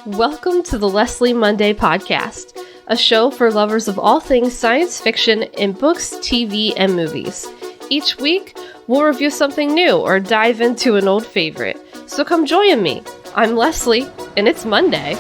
Welcome to the Leslie Monday Podcast, a show for lovers of all things science fiction in books, TV, and movies. Each week, we'll review something new or dive into an old favorite. So come join me. I'm Leslie, and it's Monday.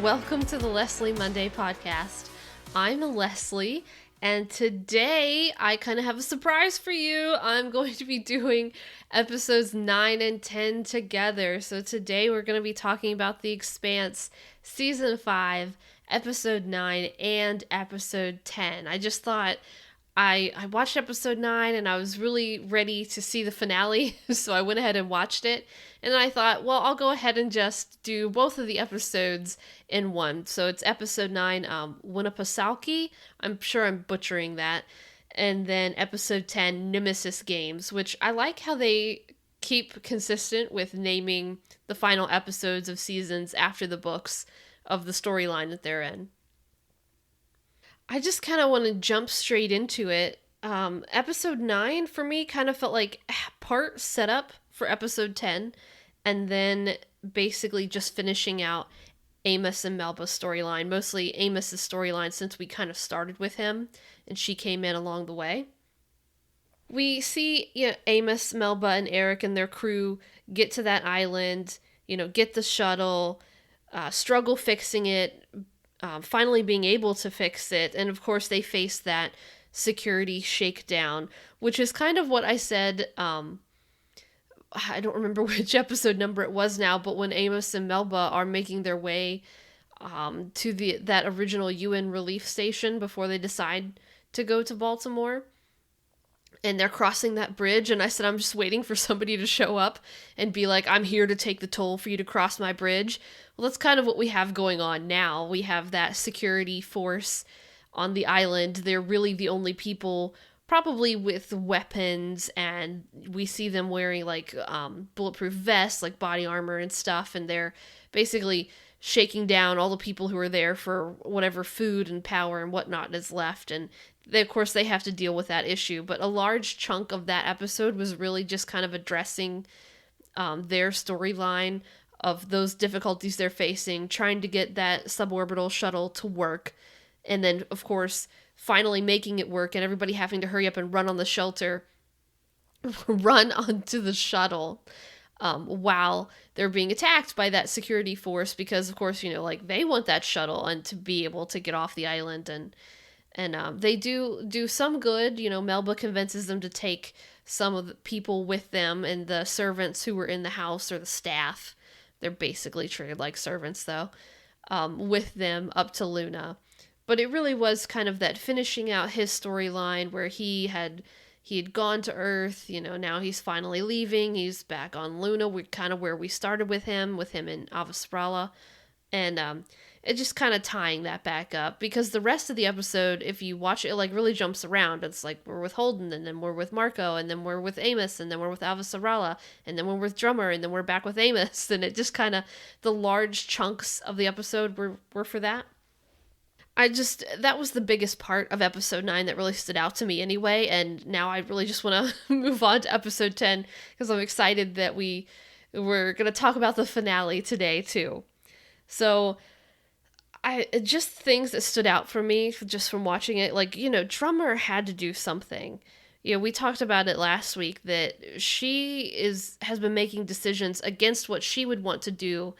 Welcome to the Leslie Monday Podcast. I'm Leslie, and today I kind of have a surprise for you. I'm going to be doing episodes 9 and 10 together. So today we're going to be talking about The Expanse Season 5, Episode 9, and Episode 10. I just thought I watched Episode 9 and I was really ready to see the finale, so I went ahead and watched it. And then I thought, well, I'll go ahead and just do both of the episodes in one. So it's Episode 9, Winnipesaukee. I'm sure I'm butchering that. And then Episode 10, Nemesis Games, which I like how they keep consistent with naming the final episodes of seasons after the books of the storyline that they're in. I just kind of want to jump straight into it. Episode 9 for me kind of felt like part setup for Episode 10, and then basically just finishing out Amos and Melba's storyline, mostly Amos's storyline since we kind of started with him, and she came in along the way. We see Amos, Melba, and Eric and their crew get to that island, get the shuttle, struggle fixing it, finally being able to fix it, and of course they face that security shakedown, which is kind of what I said, I don't remember which episode number it was now, but when Amos and Melba are making their way to that original UN relief station before they decide to go to Baltimore, and they're crossing that bridge, and I said, I'm just waiting for somebody to show up and be like, I'm here to take the toll for you to cross my bridge. Well, that's kind of what we have going on now. We have that security force on the island. They're really the only people probably with weapons, and we see them wearing bulletproof vests, like body armor and stuff, and they're basically shaking down all the people who are there for whatever food and power and whatnot is left, and of course they have to deal with that issue. But a large chunk of that episode was really just kind of addressing their storyline of those difficulties they're facing, trying to get that suborbital shuttle to work, and then of course finally making it work, and everybody having to hurry up and run onto the shuttle while they're being attacked by that security force, because of course, they want that shuttle and to be able to get off the island, and they do some good. Melba convinces them to take some of the people with them, and the servants who were in the house, or the staff, they're basically treated like servants though, with them up to Luna. But it really was kind of that finishing out his storyline where he had gone to Earth, now he's finally leaving, he's back on Luna, we're kind of where we started with him in Avasarala, and it just kind of tying that back up, because the rest of the episode, if you watch it, really jumps around. It's like we're with Holden, and then we're with Marco, and then we're with Amos, and then we're with Avasarala, and then we're with Drummer, and then we're back with Amos, and it just kind of, the large chunks of the episode were for that. That was the biggest part of episode 9 that really stood out to me anyway, and now I really just want to move on to episode 10, because I'm excited that we're going to talk about the finale today too. So, just things that stood out for me just from watching it, Drummer had to do something. We talked about it last week, that she has been making decisions against what she would want to do,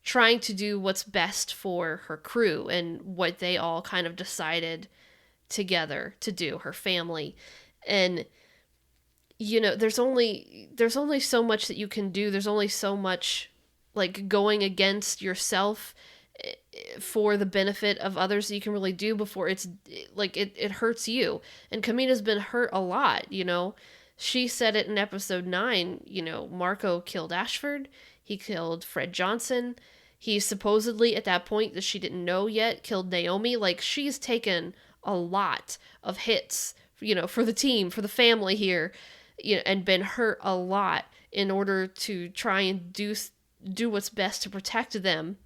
trying to do what's best for her crew and what they all kind of decided together to do, her family. And there's only so much that you can do. There's only so much going against yourself for the benefit of others that you can really do before it hurts you. And Kamina's been hurt a lot. She said it in episode 9, Marco killed Ashford, he killed Fred Johnson, he supposedly, at that point that she didn't know yet, killed Naomi. She's taken a lot of hits for the team, for the family here, and been hurt a lot in order to try and do what's best to protect them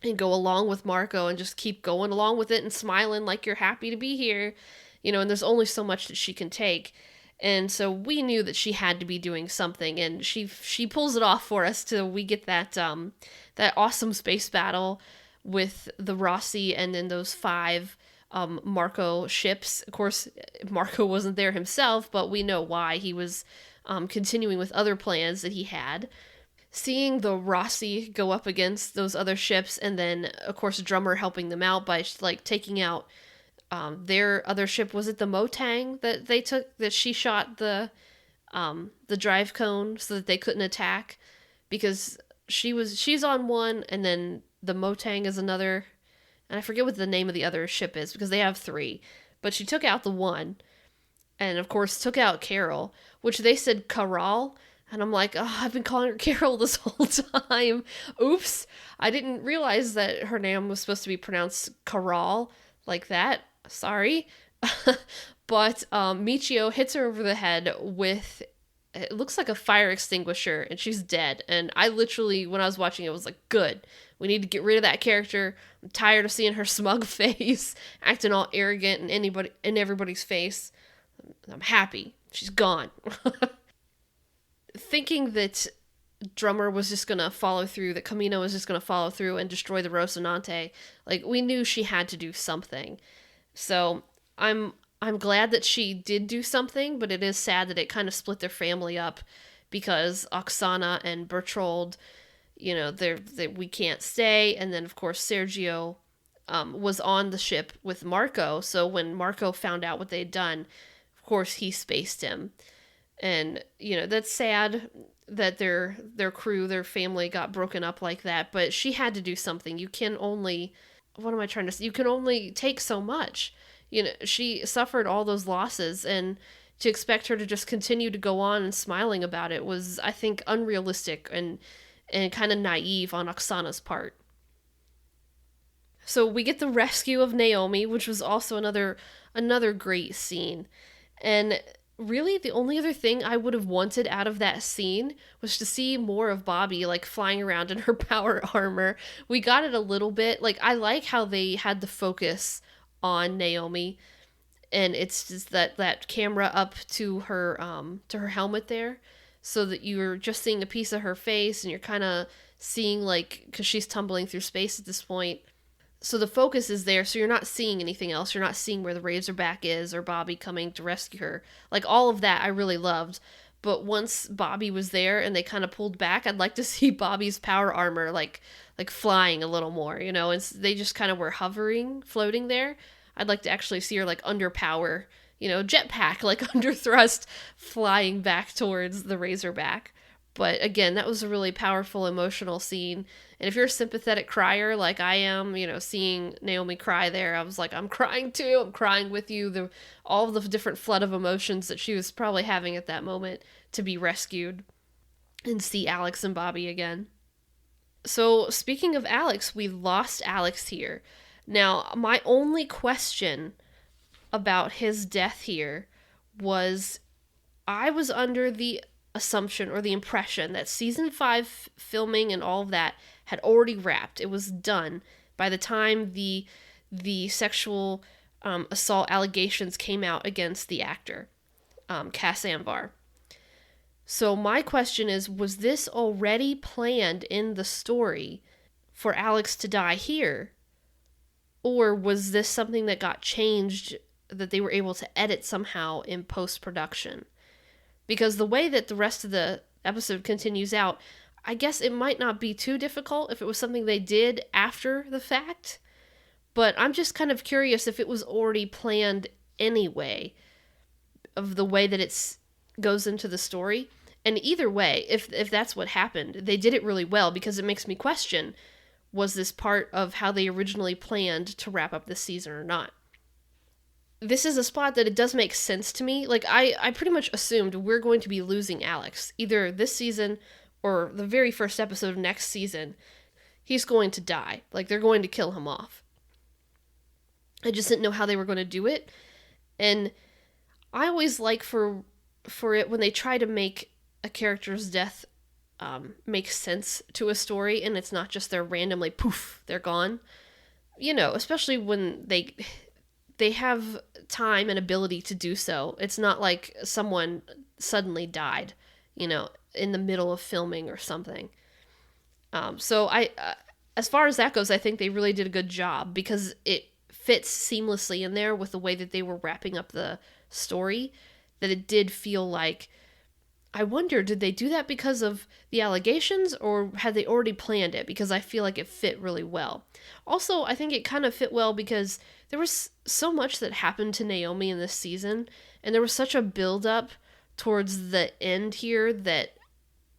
and go along with Marco and just keep going along with it and smiling like you're happy to be here, and there's only so much that she can take. And so we knew that she had to be doing something, and she pulls it off for us till we get that awesome space battle with the Rossi and then those 5 Marco ships. Of course, Marco wasn't there himself, but we know why. He was continuing with other plans that he had. Seeing the Rossi go up against those other ships, and then, of course, Drummer helping them out by, taking out their other ship. Was it the Motang that they took, that she shot the drive cone so that they couldn't attack? Because she's on one, and then the Motang is another, and I forget what the name of the other ship is, because they have 3. But she took out the one, and of course took out Carol, which they said Caral. And I'm like, oh, I've been calling her Carol this whole time. Oops. I didn't realize that her name was supposed to be pronounced Caral like that. Sorry. But Michio hits her over the head with, it looks like a fire extinguisher, and she's dead. And I literally, when I was watching it, was like, good. We need to get rid of that character. I'm tired of seeing her smug face, acting all arrogant in everybody's face. I'm happy. She's gone. Thinking that Drummer was just going to follow through, that Camino was just going to follow through and destroy the Rocinante, we knew she had to do something. So I'm glad that she did do something, but it is sad that it kind of split their family up, because Oksana and Bertold, we can't stay. And then, of course, Sergio was on the ship with Marco. So when Marco found out what they'd done, of course, he spaced him. And, that's sad that their crew, their family got broken up like that, but she had to do something. You can only, what am I trying to say? You can only take so much. She suffered all those losses, and to expect her to just continue to go on and smiling about it was, I think, unrealistic and kind of naive on Oksana's part. So we get the rescue of Naomi, which was also another great scene. And really, the only other thing I would have wanted out of that scene was to see more of Bobby, flying around in her power armor. We got it a little bit. I like how they had the focus on Naomi, and it's just that camera up to her helmet there, so that you're just seeing a piece of her face, and you're kind of seeing, because she's tumbling through space at this point. So the focus is there, so you're not seeing anything else. You're not seeing where the Razorback is or Bobby coming to rescue her. All of that I really loved. But once Bobby was there and they kind of pulled back, I'd like to see Bobby's power armor flying a little more, and they just kind of were hovering, floating there. I'd like to actually see her under power, jetpack, under thrust, flying back towards the Razorback. But again, that was a really powerful, emotional scene. And if you're a sympathetic crier like I am, seeing Naomi cry there, I was like, I'm crying too. I'm crying with you. All the different flood of emotions that she was probably having at that moment to be rescued and see Alex and Bobby again. So speaking of Alex, we lost Alex here. Now, my only question about his death here was, I was under the assumption or the impression that season 5 filming and all of that had already wrapped. It was done by the time the sexual assault allegations came out against the actor, Cass Anvar. So my question is, was this already planned in the story for Alex to die here? Or was this something that got changed, that they were able to edit somehow in post-production? Because the way that the rest of the episode continues out, I guess it might not be too difficult if it was something they did after the fact. But I'm just kind of curious if it was already planned anyway, of the way that it goes into the story. And either way, if that's what happened, they did it really well, because it makes me question, was this part of how they originally planned to wrap up this season or not? This is a spot that it does make sense to me. I pretty much assumed we're going to be losing Alex, either this season or the very first episode of next season. He's going to die. They're going to kill him off. I just didn't know how they were going to do it. And I always like for it when they try to make a character's death make sense to a story, and it's not just they're randomly poof, they're gone. You know, especially when they have time and ability to do so. It's not like someone suddenly died, you know, in the middle of filming or something. So as far as that goes, I think they really did a good job because it fits seamlessly in there with the way that they were wrapping up the story. That it did feel like, I wonder, did they do that because of the allegations or had they already planned it? Because I feel like it fit really well. Also, I think it kind of fit well because there was so much that happened to Naomi in this season, and there was such a build up towards the end here that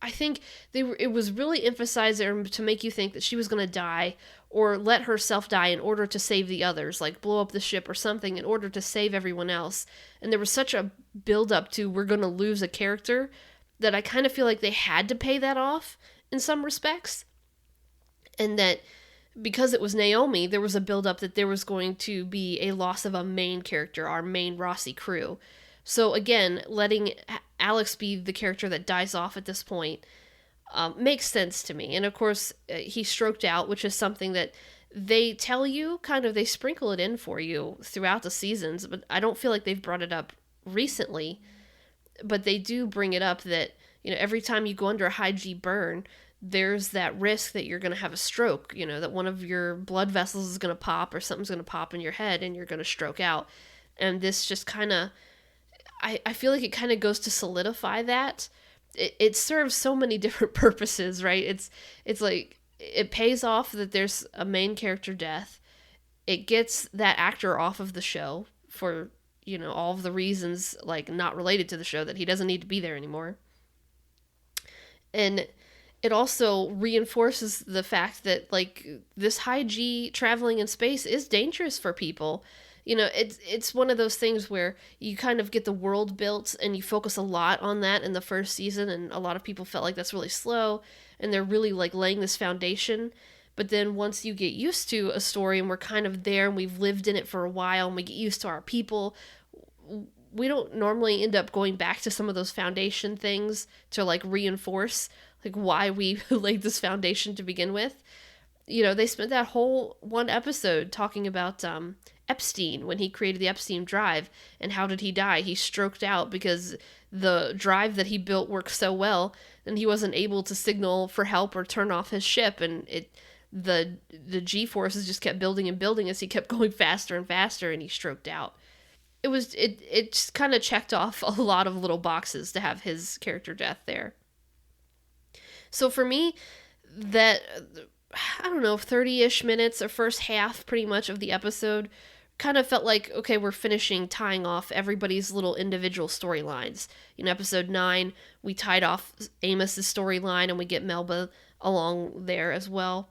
I think it was really emphasized there to make you think that she was going to die or let herself die in order to save the others, like blow up the ship or something in order to save everyone else. And there was such a build up to we're going to lose a character that I kind of feel like they had to pay that off in some respects. And that because it was Naomi, there was a build up that there was going to be a loss of a main character, our main Rossi crew. So again, letting Alex be the character that dies off at this point makes sense to me. And of course, he stroked out, which is something that they tell you, kind of, they sprinkle it in for you throughout the seasons, but I don't feel like they've brought it up recently. But they do bring it up that, you know, every time you go under a high G burn, there's that risk that you're going to have a stroke, you know, that one of your blood vessels is going to pop or something's going to pop in your head and you're going to stroke out. And this just kind of, I feel like it kind of goes to solidify that. It serves so many different purposes, right? It's like, it pays off that there's a main character death. It gets that actor off of the show for, you know, all of the reasons, like, not related to the show, that he doesn't need to be there anymore. And it also reinforces the fact that, like, this high G traveling in space is dangerous for people. You know, it's one of those things where you kind of get the world built and you focus a lot on that in the first season, and a lot of people felt like that's really slow, and they're really, like, laying this foundation. But then once you get used to a story and we're kind of there and we've lived in it for a while and we get used to our people, we don't normally end up going back to some of those foundation things to, like, reinforce, like, why we laid this foundation to begin with. You know, they spent that whole one episode talking about Epstein, when he created the Epstein drive, and how did he die? He stroked out because the drive that he built worked so well and he wasn't able to signal for help or turn off his ship, and the G-forces just kept building and building as he kept going faster and faster, and he stroked out. It just kind of checked off a lot of little boxes to have his character death there. So for me, that, I don't know, 30-ish minutes or first half pretty much of the episode kind of felt like, okay, we're finishing tying off everybody's little individual storylines. In episode 9, we tied off Amos's storyline and we get Melba along there as well.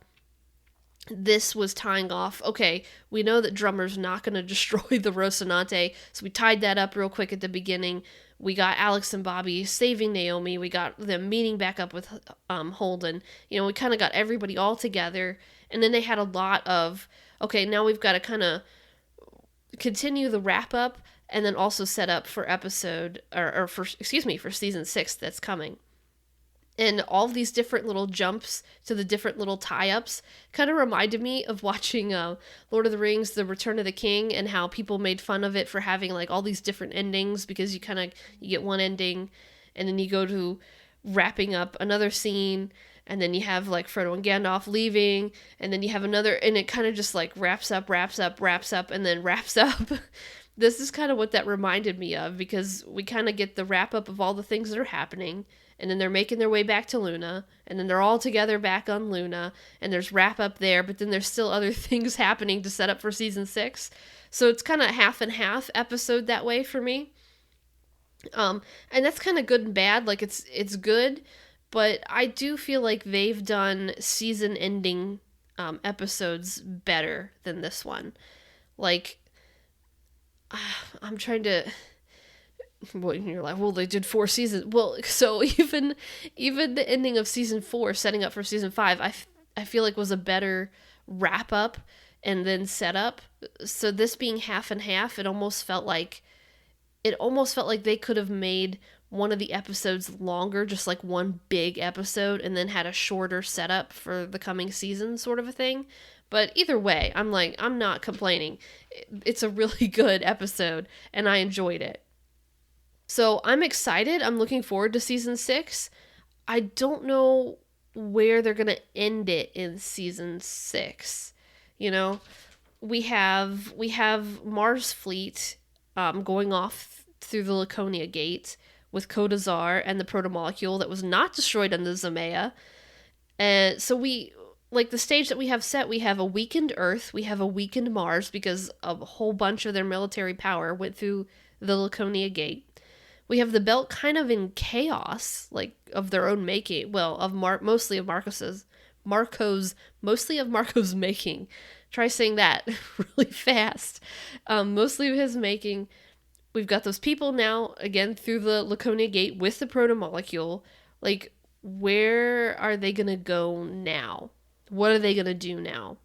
This was tying off, okay, we know that Drummer's not going to destroy the Rocinante, so we tied that up real quick at the beginning. We got Alex and Bobby saving Naomi. We got them meeting back up with Holden. You know, we kind of got everybody all together. And then they had a lot of, okay, now we've got to kind of continue the wrap up and then also set up for for season 6 that's coming. And all these different little jumps to the different little tie-ups kind of reminded me of watching Lord of the Rings, The Return of the King, and how people made fun of it for having, like, all these different endings, because you get one ending and then you go to wrapping up another scene, and then you have, like, Frodo and Gandalf leaving, and then you have another, and it kind of just, like, wraps up, and then wraps up. This is kind of what that reminded me of, because we kind of get the wrap-up of all the things that are happening, and then they're making their way back to Luna, and then they're all together back on Luna, and there's wrap-up there, but then there's still other things happening to set up for season 6. So it's kind of half and half episode that way for me. And that's kind of good and bad. Like, it's good, but I do feel like they've done season-ending episodes better than this one. Like, I'm trying to... Well, you're like, well, they did 4 seasons. Well, so even the ending of season 4, setting up for season 5, I feel like was a better wrap-up and then set up. So this being half and half, it almost felt like it almost felt like they could have made one of the episodes longer, just like one big episode, and then had a shorter setup for the coming season, sort of a thing. But either way, I'm not complaining. It's a really good episode, and I enjoyed it. So I'm excited. I'm looking forward to season 6. I don't know where they're going to end it in season 6. You know, we have Mars Fleet going off through the Laconia Gate with Kodazar and the protomolecule that was not destroyed on the Zamea. And so the stage that we have set, we have a weakened Earth, we have a weakened Mars because a whole bunch of their military power went through the Laconia Gate. We have the belt kind of in chaos, like of their own making. Well, mostly of Marco's making. Try saying that really fast. Mostly of his making. We've got those people now, again, through the Laconia Gate with the protomolecule. Like, where are they going to go now? What are they going to do now?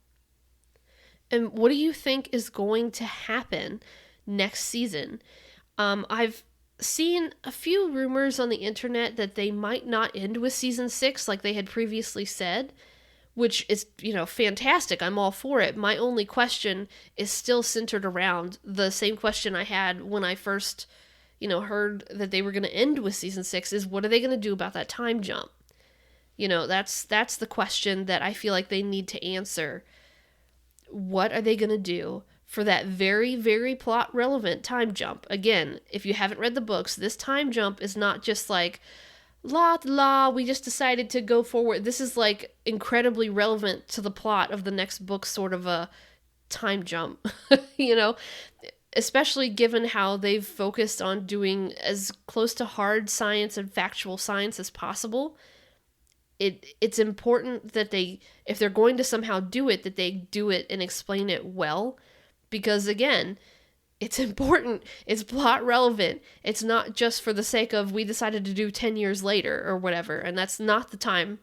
And what do you think is going to happen next season? I've seen a few rumors on the internet that they might not end with season 6 like they had previously said, which is, fantastic. I'm all for it. My only question is still centered around the same question I had when I first, heard that they were going to end with season 6 is what are they going to do about that time jump? That's the question that I feel like they need to answer. What are they going to do for that very, very plot relevant time jump? Again, if you haven't read the books, this time jump is not just like, we just decided to go forward. This is like incredibly relevant to the plot of the next book, sort of a time jump, especially given how they've focused on doing as close to hard science and factual science as possible. It's important that if they're going to somehow do it, that they do it and explain it well, because again, it's important, it's plot relevant, it's not just for the sake of we decided to do 10 years later or whatever, and that's not the time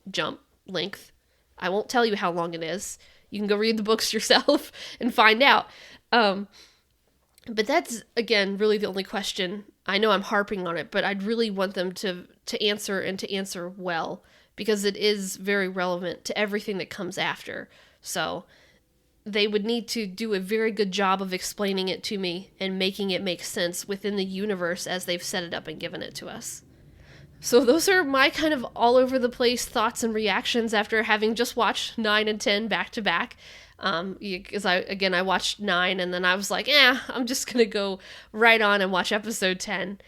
jump length. I won't tell you how long it is. You can go read the books yourself and find out. But that's, again, really the only question. I know I'm harping on it, but I'd really want them to answer and to answer well, because it is very relevant to everything that comes after. So they would need to do a very good job of explaining it to me and making it make sense within the universe as they've set it up and given it to us. So those are my kind of all over the place thoughts and reactions after having just watched 9 and 10 back to back. Because I watched 9 and then I was like, I'm just going to go right on and watch episode 10.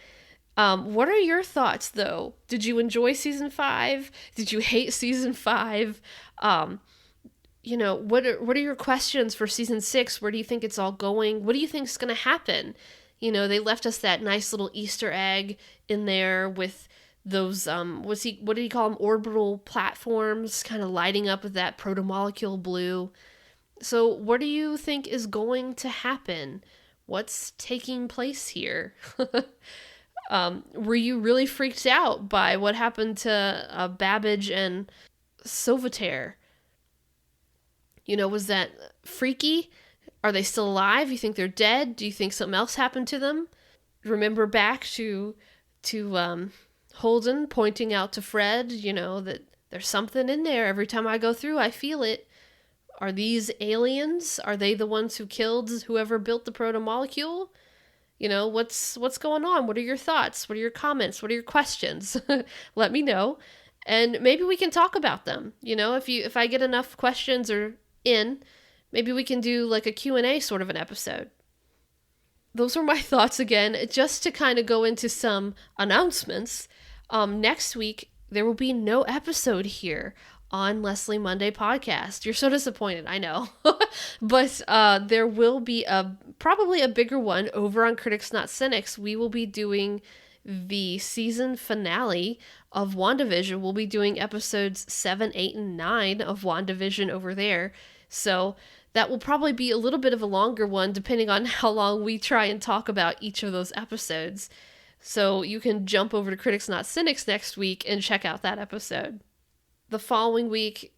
What are your thoughts though? Did you enjoy season 5? Did you hate season 5? What are your questions for season 6? Where do you think it's all going? What do you think is going to happen? They left us that nice little Easter egg in there with those, what did he call them? Orbital platforms kind of lighting up with that protomolecule blue. So what do you think is going to happen? What's taking place here? Were you really freaked out by what happened to Babbage and Sauveterre? Was that freaky? Are they still alive? You think they're dead? Do you think something else happened to them? Remember back to Holden pointing out to Fred, that there's something in there. Every time I go through, I feel it. Are these aliens? Are they the ones who killed whoever built the protomolecule? What's going on? What are your thoughts? What are your comments? What are your questions? Let me know. And maybe we can talk about them. If I get enough questions maybe we can do like a Q&A sort of an episode. Those were my thoughts again, just to kind of go into some announcements. Next week, there will be no episode here on Leslie Monday podcast. You're so disappointed, I know. But there will be probably a bigger one over on Critics Not Cynics. We will be doing the season finale of WandaVision. We'll be doing episodes 7, 8, and 9 of WandaVision over there. So that will probably be a little bit of a longer one, depending on how long we try and talk about each of those episodes. So you can jump over to Critics Not Cynics next week and check out that episode. The following week,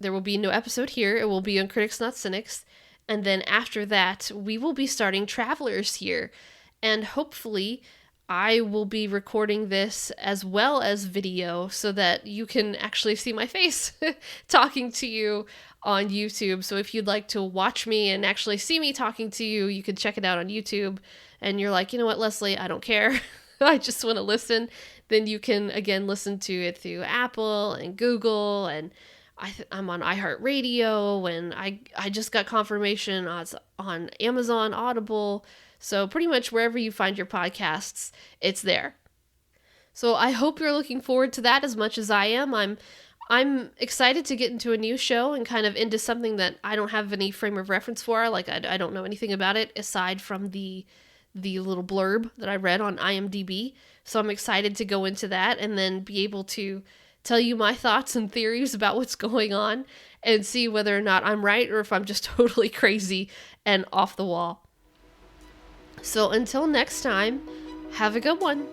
there will be no episode here. It will be on Critics Not Cynics. And then after that, we will be starting Travelers here. and hopefully I will be recording this as well as video so that you can actually see my face talking to you on YouTube. So if you'd like to watch me and actually see me talking to you, you can check it out on YouTube. And you're like, you know what, Leslie, I don't care. I just want to listen. Then you can, again, listen to it through Apple and Google, and I'm on iHeartRadio, and I just got confirmation on Amazon Audible. So pretty much wherever you find your podcasts, it's there. So I hope you're looking forward to that as much as I am. I'm excited to get into a new show and kind of into something that I don't have any frame of reference for. Like I don't know anything about it aside from the little blurb that I read on IMDb. So I'm excited to go into that and then be able to tell you my thoughts and theories about what's going on and see whether or not I'm right or if I'm just totally crazy and off the wall. So until next time, have a good one.